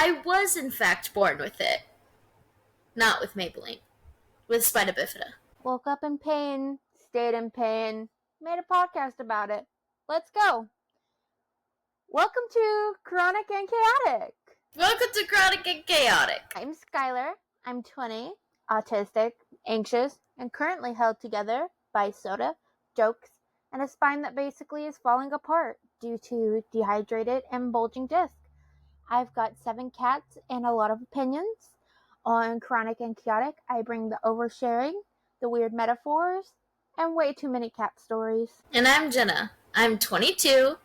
I was, in fact, born with it. Not with Maybelline. With spina bifida. Woke up in pain, stayed in pain, made a podcast about it. Let's go. Welcome to Chronic and Chaotic. Welcome to Chronic and Chaotic. I'm Skylar. I'm 20, autistic, anxious, and currently held together by soda, jokes, and a spine that basically is falling apart due to dehydrated and bulging disc. I've got 7 cats and a lot of opinions. On Chronic and Chaotic, I bring the oversharing, the weird metaphors, and way too many cat stories. And I'm Jenna. I'm 22,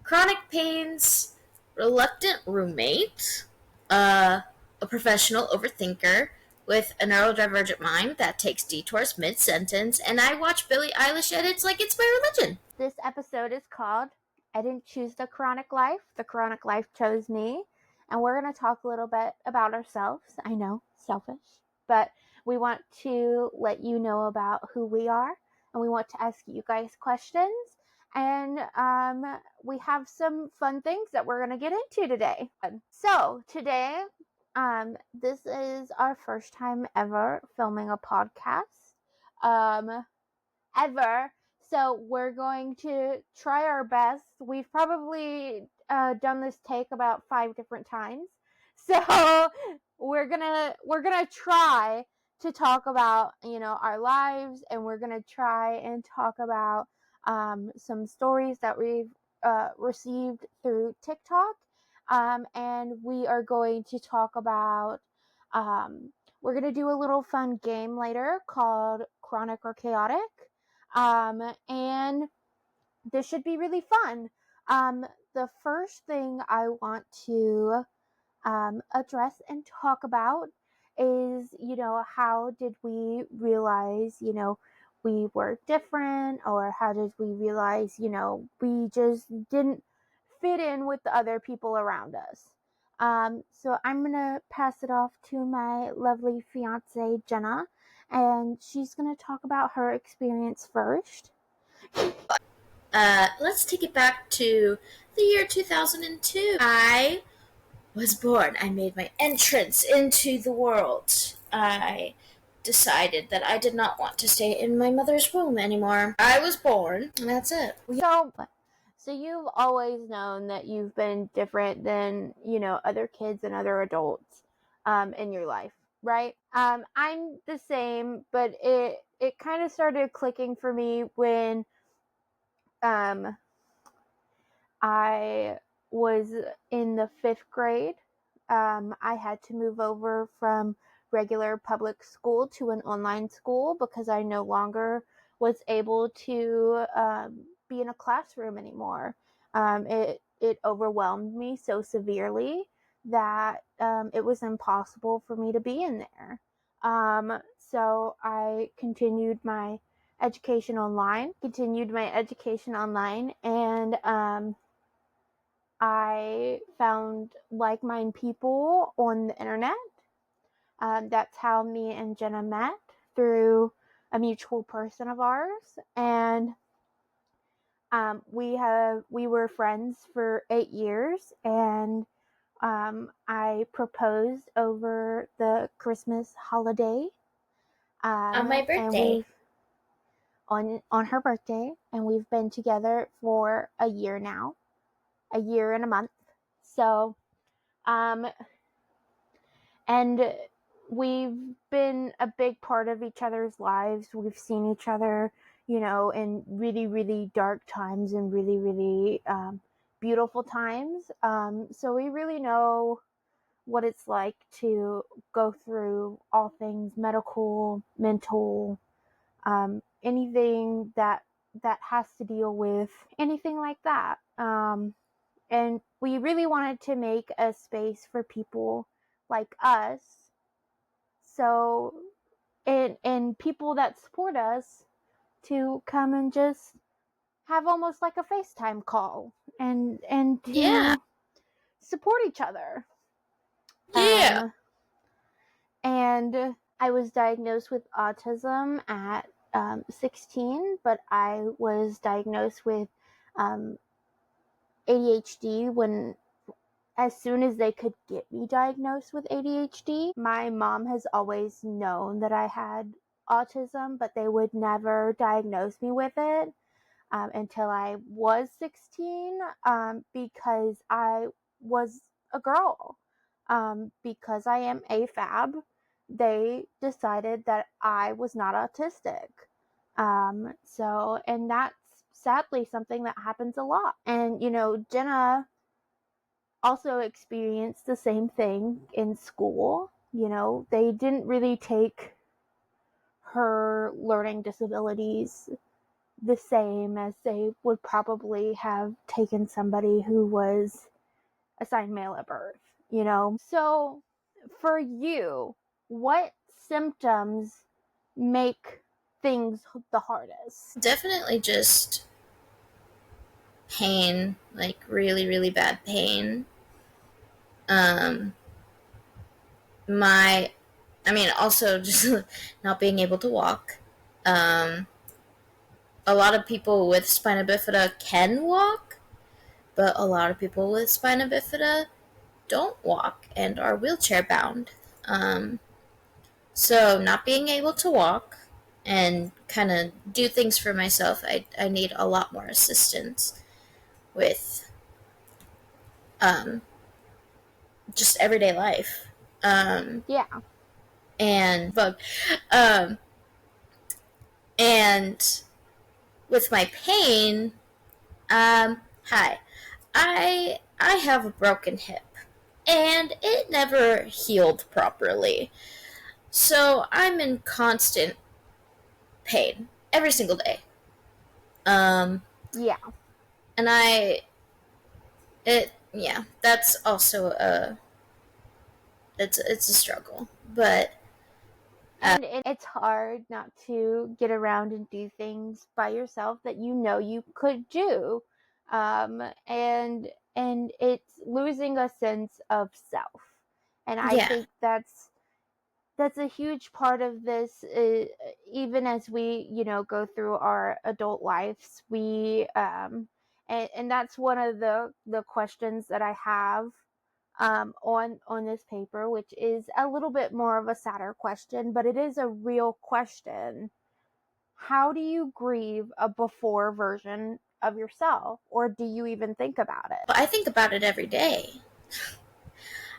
chronic pains, reluctant roommate, a professional overthinker with a neurodivergent mind that takes detours mid-sentence, and I watch Billie Eilish edits like it's my religion. This episode is called I Didn't Choose the Chronic Life, the Chronic Life Chose Me, and we're going to talk a little bit about ourselves. I know, selfish, but we want to let you know about who we are, and we want to ask you guys questions, and we have some fun things that we're going to get into today. So today, this is our first time ever filming a podcast, ever. So we're going to try our best. We've probably done this take about 5 different times. So we're gonna try to talk about, our lives, and we're gonna try and talk about some stories that we've received through TikTok. And we are going to talk about we're gonna do a little fun game later called Chronic or Chaotic. And this should be really fun. The first thing I want to address and talk about is, how did we realize, we were different, or how did we realize, we just didn't fit in with the other people around us. So I'm going to pass it off to my lovely fiance, Jenna, and she's going to talk about her experience first. Let's take it back to the year 2002. I was born. I made my entrance into the world. I decided that I did not want to stay in my mother's womb anymore. I was born, and that's it. So you've always known that you've been different than, other kids and other adults in your life, right? I'm the same, but it kind of started clicking for me when I was in the 5th grade. I had to move over from regular public school to an online school because I no longer was able to be in a classroom anymore. It overwhelmed me so severely that it was impossible for me to be in there. So I continued my education online, and I found like-minded people on the internet. That's how me and Jenna met, through a mutual person of ours, and we were friends for 8 years, and I proposed over the Christmas holiday. On my birthday. On her birthday, and we've been together for a year now. A year and a month. So, and we've been a big part of each other's lives. We've seen each other, in really, really dark times and really, really beautiful times. So we really know what it's like to go through all things medical, mental, anything that has to deal with anything like that. And we really wanted to make a space for people like us, so and people that support us, to come and just have almost like a FaceTime call and to support each other. Yeah. And I was diagnosed with autism at 16, but I was diagnosed with ADHD as soon as they could get me diagnosed with ADHD. My mom has always known that I had autism, but they would never diagnose me with it until I was 16 because I was a girl. Because I am AFAB, they decided that I was not autistic. And that's sadly something that happens a lot. And, Jenna also experienced the same thing in school. They didn't really take her learning disabilities the same as they would probably have taken somebody who was assigned male at birth, So, for you, what symptoms make things the hardest? Definitely just pain, like really, really bad pain. Um, my, I mean, also just not being able to walk. Um, a lot of people with spina bifida can walk, but a lot of people with spina bifida don't walk and are wheelchair bound. Um, so not being able to walk and kind of do things for myself, I need a lot more assistance with um, just everyday life. Yeah. And um, and with my pain, hi, I have a broken hip, and it never healed properly. So I'm in constant pain every single day. Um, Yeah. and yeah, that's also it's a struggle, but And it's hard not to get around and do things by yourself that you could do. And it's losing a sense of self. And I yeah, think that's a huge part of this, even as we go through our adult lives. We um and, and that's one of the questions that I have on this paper, which is a little bit more of a sadder question, but it is a real question. How do you grieve a before version of yourself, or do you even think about it? but I think about it every day.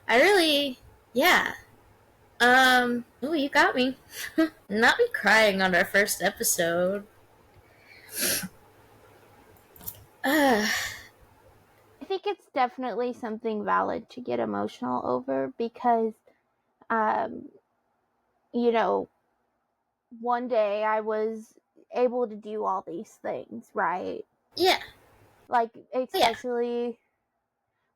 I really, yeah. Oh, you got me. Not me crying on our first episode. Uh, I think it's definitely something valid to get emotional over because um, you know, one day I was able to do all these things, right? yeah, Like, yeah. especially,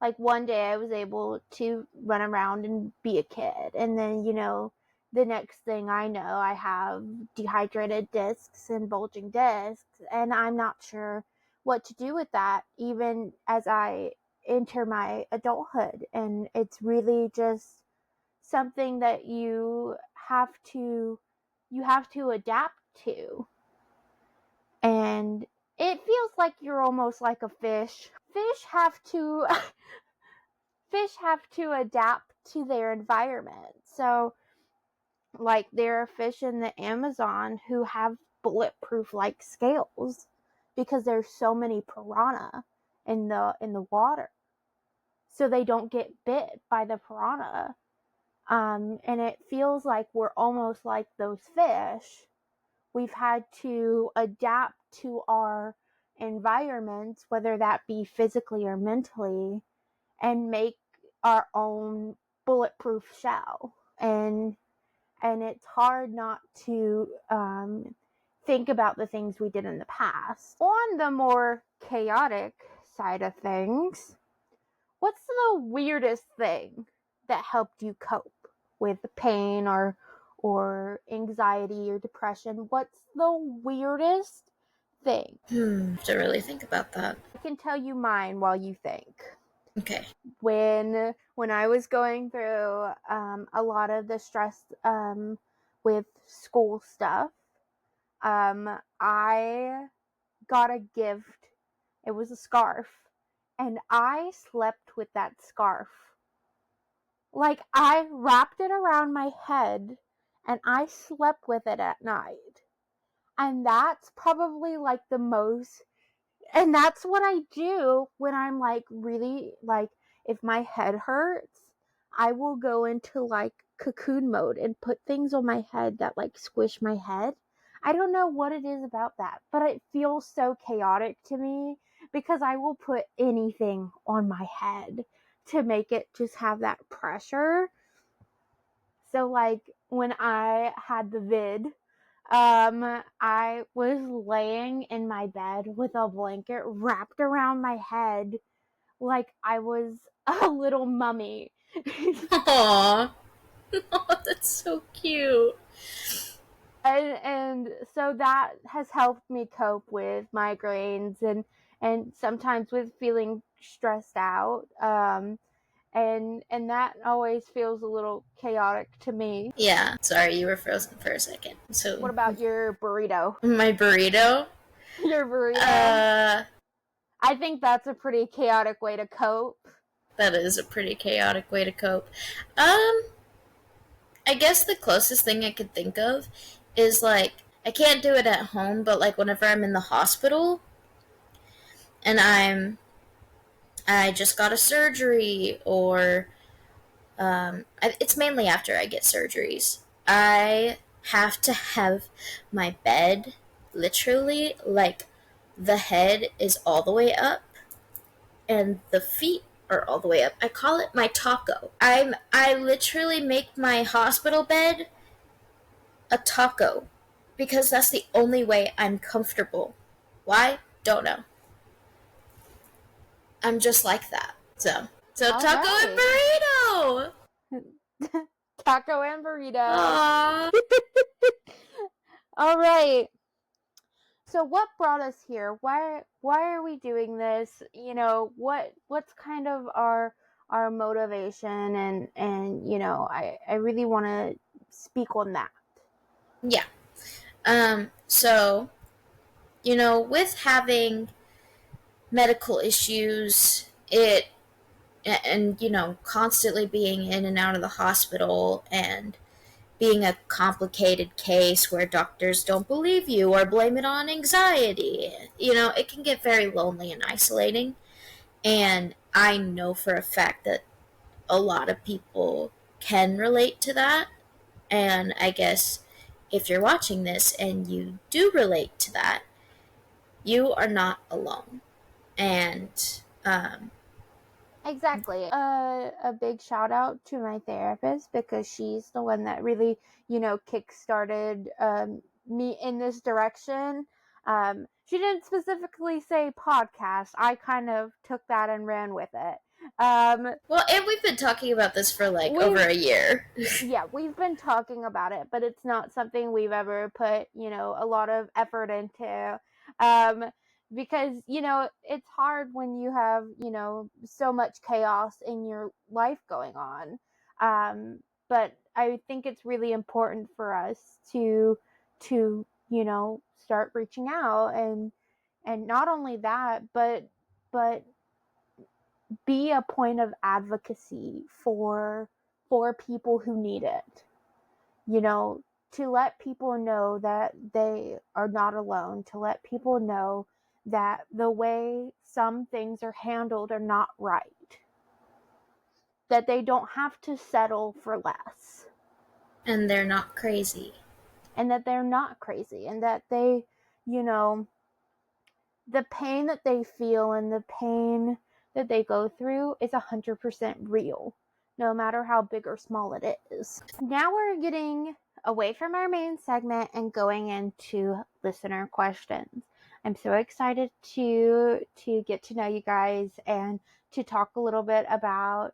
like, one day I was able to run around and be a kid. And then, the next thing I know, I have dehydrated discs and bulging discs. And I'm not sure what to do with that, even as I enter my adulthood. And it's really just something that you have to adapt to. And it feels like you're almost like a fish. Fish have to adapt to their environment. So, like, there are fish in the Amazon who have bulletproof like scales because there's so many piranha in the water, so they don't get bit by the piranha. And it feels like we're almost like those fish. We've had to adapt to our environments, whether that be physically or mentally, and make our own bulletproof shell. And it's hard not to think about the things we did in the past. On the more chaotic side of things, what's the weirdest thing that helped you cope with pain or anxiety or depression? What's the weirdest thing? Have to really think about that. I can tell you mine while you think. Okay. When I was going through a lot of the stress with school stuff, I got a gift. It was a scarf, and I slept with that scarf. Like, I wrapped it around my head and I slept with it at night. And that's probably like the most, and that's what I do when I'm like really like, if my head hurts, I will go into like cocoon mode and put things on my head that like squish my head. I don't know what it is about that, but it feels so chaotic to me because I will put anything on my head to make it just have that pressure. So like when I had the vid, I was laying in my bed with a blanket wrapped around my head like I was a little mummy. Aww. Oh, that's so cute. And so that has helped me cope with migraines and sometimes with feeling stressed out. And that always feels a little chaotic to me. Yeah, sorry, you were frozen for a second. So, What about your burrito? my burrito? Your burrito? Uh, I think that's a pretty chaotic way to cope. that is a pretty chaotic way to cope. Um, I guess the closest thing I could think of is like, I can't do it at home, but like whenever I'm in the hospital and I just got a surgery, or it's mainly after I get surgeries. I have to have my bed literally like the head is all the way up and the feet are all the way up. I call it my taco. I literally make my hospital bed a taco because that's the only way I'm comfortable. Why? Don't know. I'm just like that. So All taco and right. burrito. Taco and burrito. Aww. All right. So what brought us here? Why are we doing this? What's kind of our motivation, and I really want to speak on that. Yeah. So with having medical issues, and constantly being in and out of the hospital and being a complicated case where doctors don't believe you or blame it on anxiety, it can get very lonely and isolating. And I know for a fact that a lot of people can relate to that. And I guess if you're watching this and you do relate to that, you are not alone. And Exactly. A big shout out to my therapist because she's the one that really, kick-started me in this direction. She didn't specifically say podcast. I kind of took that and ran with it. well, and we've been talking about this for like over We've a year. yeah, we've been talking about it, but it's not something we've ever put, a lot of effort into. Um, because, it's hard when you have, so much chaos in your life going on. But I think it's really important for us to start reaching out and not only that, but be a point of advocacy for people who need it. You know, to let people know that they are not alone, to let people know that the way some things are handled are not right, that they don't have to settle for less, And they're not crazy. and that they're not crazy, and that they, you know, the pain that they feel and the pain that they go through is 100% real, no matter how big or small it is. Now we're getting away from our main segment and going into listener questions. I'm so excited to get to know you guys and to talk a little bit about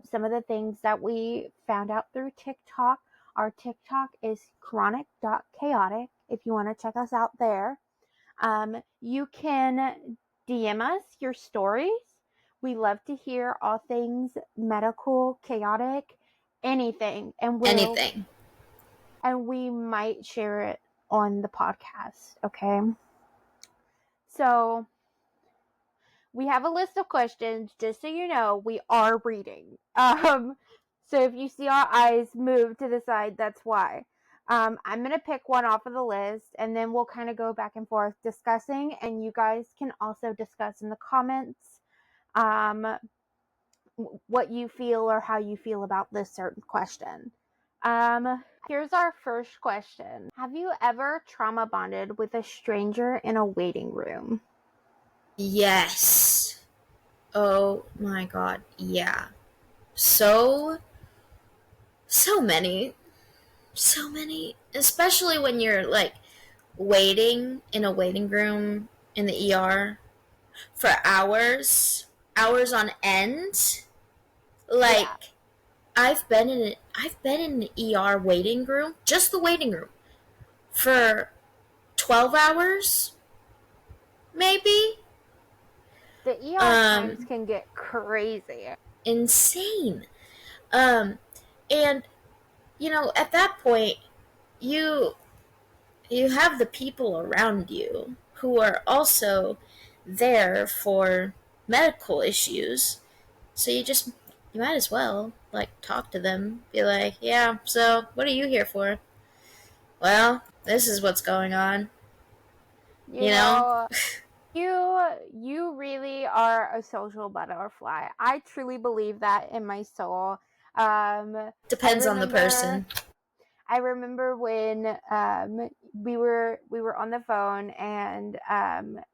some of the things that we found out through TikTok. Our TikTok is Chronic&Chaotic if you want to check us out there. You can DM us your stories. We love to hear all things medical, chaotic, anything, Anything. and we might share it on the podcast. Okay. So we have a list of questions. Just so you know, we are reading. So if you see our eyes move to the side, that's why. I'm gonna pick one off of the list, and then we'll kind of go back and forth discussing, and you guys can also discuss in the comments um, what you feel or how you feel about this certain question. Here's our first question. Have you ever trauma bonded with a stranger in a waiting room? Yes. Oh my god. Yeah. So, so many. So many. Especially when you're like waiting in a waiting room in the ER for hours, hours on end. Yeah. Like I've been in an ER waiting room, just the waiting room, for 12 hours maybe. The ER times Um can get crazy. insane. Um and at that point you you have the people around you who are also there for medical issues. So you might as well like talk to them. Be like, "Yeah, so what are you here for?" "Well, this is what's going on." You You know? know, you really are a social butterfly. I truly believe that in my soul. I Depends on the remember person. I remember when we were on the phone, and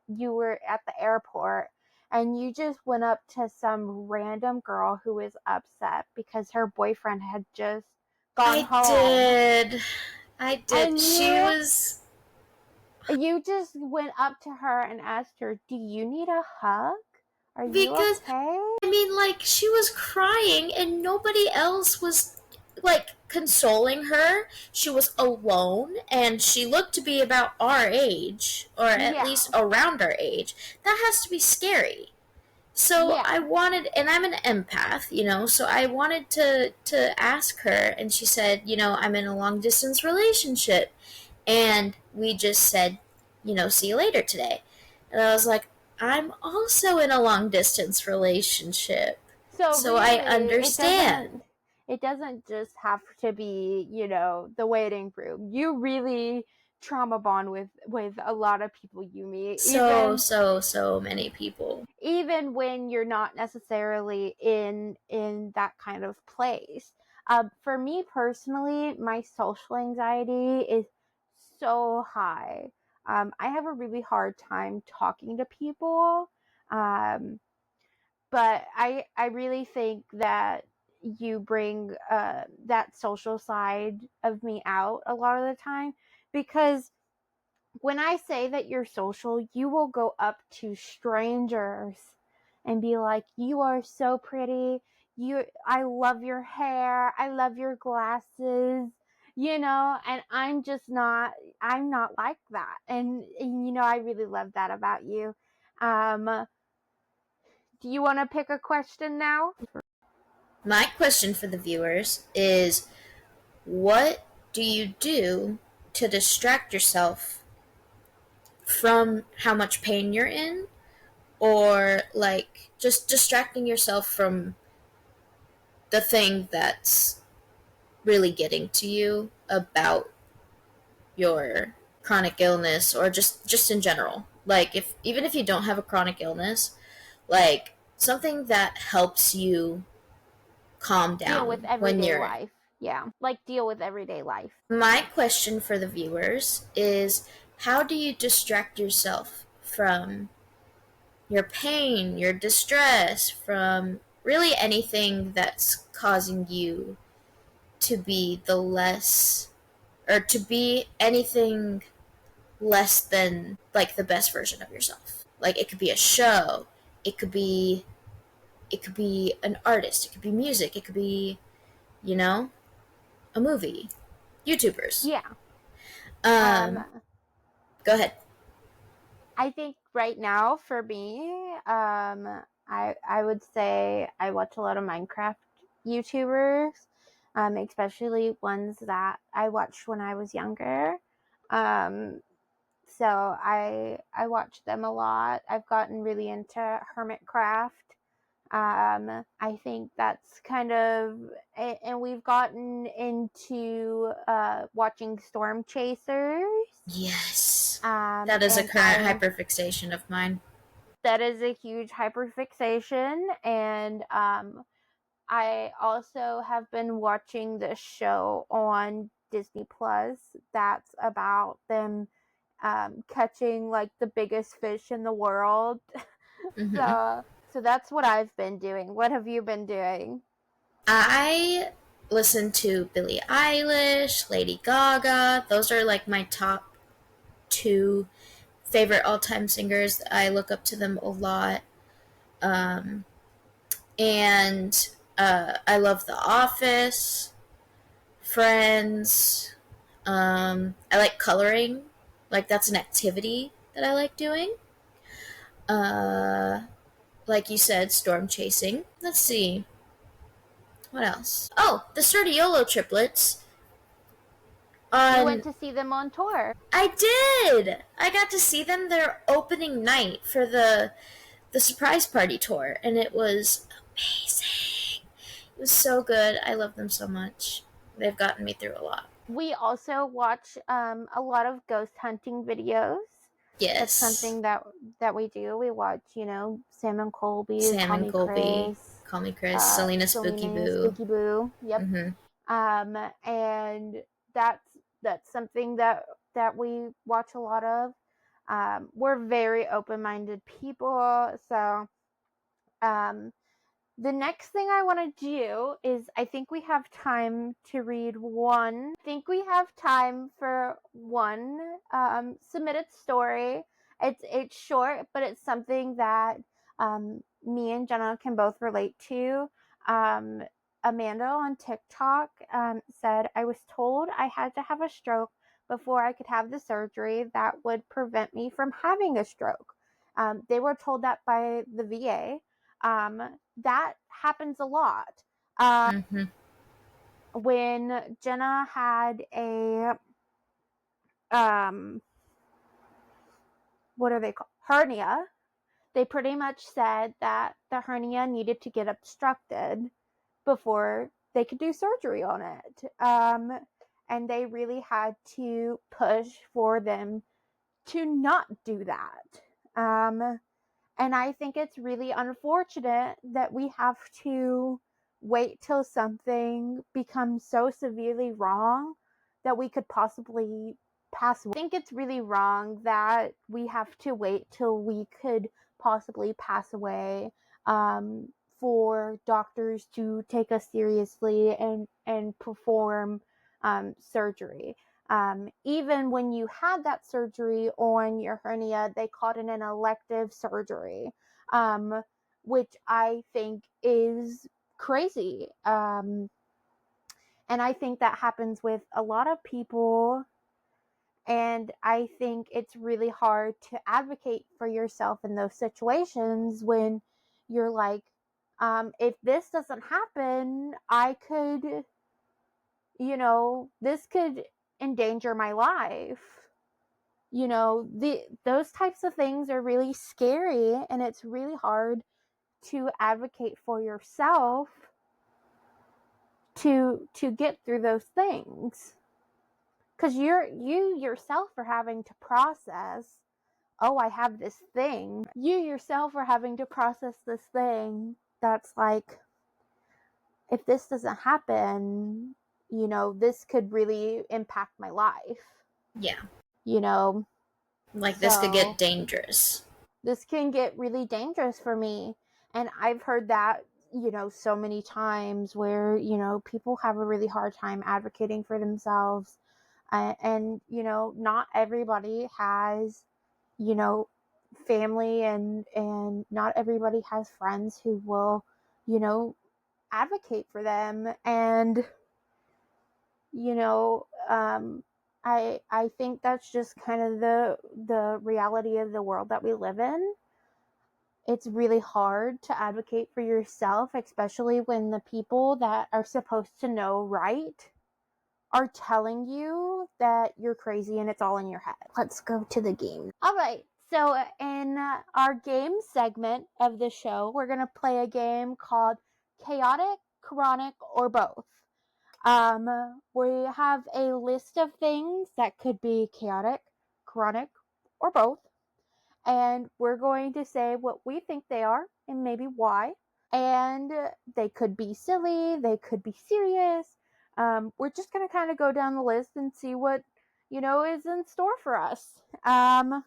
you were at the airport, and you just went up to some random girl who was upset because her boyfriend had just gone I home, did. I did. and She you was you just went up to her and asked her, "Do you need a hug? Are you because okay?" I mean, like, she was crying and nobody else was, like, consoling her. She was alone and she looked to be about our age, or at least Yeah, around our age. That has to be scary. So I yeah. wanted, and I'm an empath, so I wanted to ask her, and she said, I'm in a long distance relationship. And we just said, see you later today. And I was like, I'm also in a long distance relationship. So So I really, understand. it doesn't just have to be, the waiting room. You really trauma bond with a lot of people you meet, So, so, so many people. even when you're not necessarily in that kind of place. For me personally, my social anxiety is so high. I have a really hard time talking to people. Um, but I really think that you bring that social side of me out a lot of the time, because when I say that you're social, you will go up to strangers and be like, "You are so pretty. I love your hair. I love your glasses." And I'm not like that. And I really love that about you. Um, do you want to pick a question now? My question for the viewers is, what do you do to distract yourself from how much pain you're in, or like just distracting yourself from the thing that's really getting to you about your chronic illness, or just in general, like, if even if you don't have a chronic illness, like something that helps you calm Deal with down when everyday you're. life. Yeah, like deal with everyday life. My question for the viewers is, how do you distract yourself from your pain, your distress, from really anything that's causing you to be the less, or to be anything less than like the best version of yourself. Like, it could be a show, it could be an artist, it could be music, it could be, you know, a movie, YouTubers. Yeah. Um, Um, go ahead. I think right now for me, I would say I watch a lot of Minecraft YouTubers, especially ones that I watched when I was younger. Um, So I watch them a lot. I've gotten really into hermitcraft. I think that's kind of, and we've gotten into watching Storm Chasers. Yes. That is a And current hyperfixation of mine. that is a huge hyperfixation. And I also have been watching this show on Disney Plus that's about them catching like the biggest fish in the world. Mm-hmm. So that's what I've been doing. What have you been doing? I listen to Billie Eilish, Lady Gaga. Those are like my top two favorite all-time singers. I look up to them a lot. Um, and I love The Office, Friends. I like coloring. Like that's an activity that I like doing. Uh, like you said, storm chasing. Let's see. What else? Oh, the Sordiolo triplets You went on. to see them on tour. I did. I got to see them their opening night for the surprise party tour, and it was amazing. It was so good. I love them so much. They've gotten me through a lot. We also watch a lot of ghost hunting videos. That's Yes. something that we do. We watch, Sam and Colby, Sam Call and Me Colby, Chris, Call Me Chris, Selena Spooky Selena Boo. Spooky Boo. Yep. Mm-hmm. And that's something that we watch a lot of. We're very open-minded people, so um, the next thing I want to do is I think we have time to read one. I think we have time for one submitted story. It's short, but it's something that me and Jenna can both relate to. Um, Amanda on TikTok said, I was told I had to have a stroke before I could have the surgery that would prevent me from having a stroke. They were told that by the VA. That happens a lot. Mm-hmm. When Jenna had a um, what are they called? Hernia, they pretty much said that the hernia needed to get obstructed before they could do surgery on it. And they really had to push for them to not do that. And I think it's really unfortunate that we have to wait till something becomes so severely wrong that we could possibly pass away. I think it's really wrong that we have to wait till we could possibly pass away um, for doctors to take us seriously and perform surgery. Even when you had that surgery on your hernia, they called it an elective surgery, um, which I think is crazy. And I think that happens with a lot of people. And I think it's really hard to advocate for yourself in those situations when you're like, if this doesn't happen, I could, this could endanger my life. Those types of things are really scary, and it's really hard to advocate for yourself to get through those things, because you yourself are having to process, oh, I have this thing. You yourself are having to process this thing that's like, if this doesn't happen, this could really impact my life. Yeah. you know Like this could so get dangerous. this can get really dangerous for me. And I've heard that, so many times where, people have a really hard time advocating for themselves. And, not everybody has, you know, family and not everybody has friends who will, advocate for them. And, you know, um, I think that's just kind of the reality of the world that we live in. It's really hard to advocate for yourself, especially when the people that are supposed to know right are telling you that you're crazy and it's all in your head. Let's go to the game. All right. So in our game segment of the show, we're going to play a game called Chaotic, Chronic, or Both. We have a list of things that could be chaotic, chronic, or both. And we're going to say what we think they are and maybe why. And they could be silly, they could be serious. We're just going to kind of go down the list and see what, is in store for us. I'm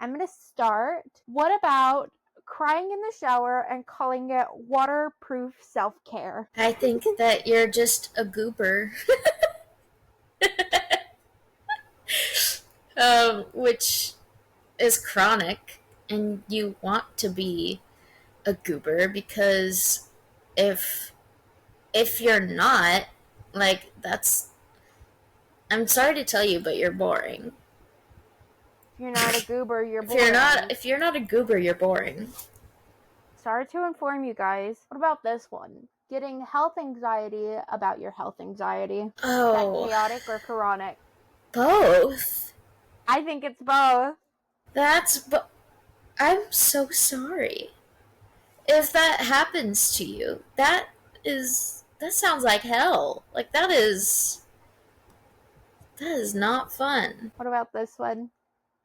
going to start. What about crying in the shower and calling it waterproof self-care? I think that you're just a goober. Which is chronic, and you want to be a goober because if you're not, like, that's, I'm sorry to tell you, but you're boring. If you're not a goober, you're If boring. you're not a goober, you're boring. Sorry to inform you guys. What about this one? Getting health anxiety about your health anxiety. Oh, Is that chaotic or chronic? both. I think it's both. I'm so sorry. If that happens to you, that sounds like hell. Like, that is not fun. What about this one?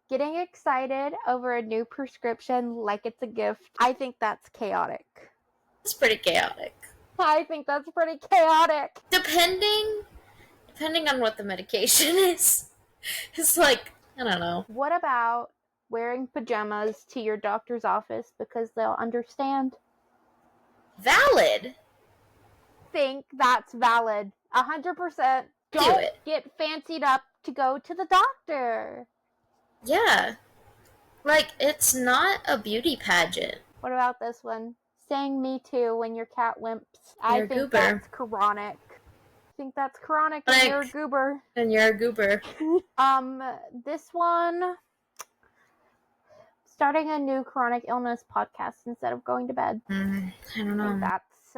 Getting excited over a new prescription like it's a gift. I think that's chaotic. It's pretty chaotic. I think that's pretty chaotic. Depending on what the medication is. It's like, I don't know. What about wearing pajamas to your doctor's office because they'll understand? Valid. Think that's valid. 100%. Don't get fancied up to go to the doctor. Yeah. Like, it's not a beauty pageant. What about this one? Saying me too when your cat limps. You're I think that's chronic. I think that's chronic and you're a goober. And you're a goober. This one, starting a new chronic illness podcast instead of going to bed. I don't know. That's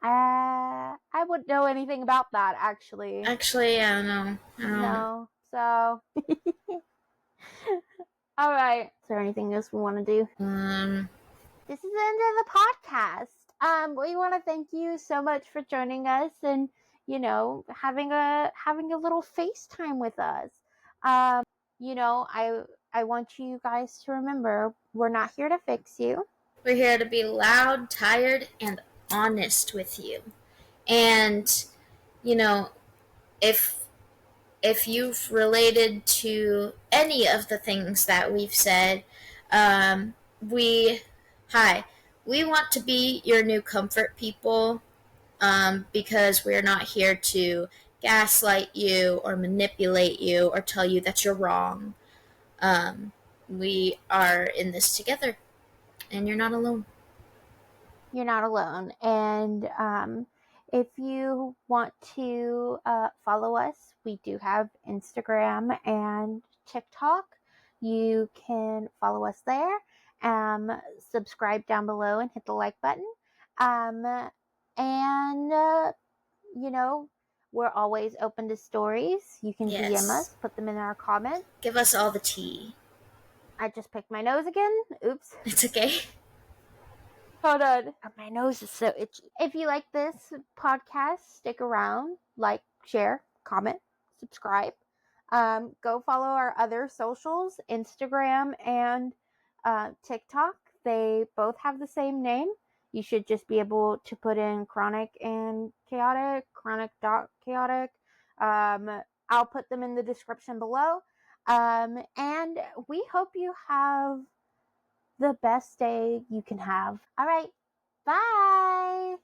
I wouldn't know anything about that actually. Actually, I don't know. No. So all right. Is there anything else we want to do? This is the end of the podcast. We want to thank you so much for joining us and having a little FaceTime with us. I want you guys to remember we're not here to fix you. We're here to be loud, tired, and honest with you. And if you've related to any of the things that we've said, we want to be your new comfort people, because we're not here to gaslight you or manipulate you or tell you that you're wrong. We are in this together, and you're not alone. You're not alone. And if you want to follow us, we do have Instagram and TikTok. You can follow us there. Subscribe down below and hit the like button. We're always open to stories. You can DM us, put them in our comments. Give us all the tea. I just picked my nose again. Oops. It's okay. Hold on. My nose is so itchy. If you like this podcast, stick around, like, share, comment, subscribe. Go follow our other socials, Instagram and TikTok. They both have the same name. You should just be able to put in Chronic and Chaotic, Chronic.Chaotic. I'll put them in the description below. And we hope you have the best day you can have. All right. Bye.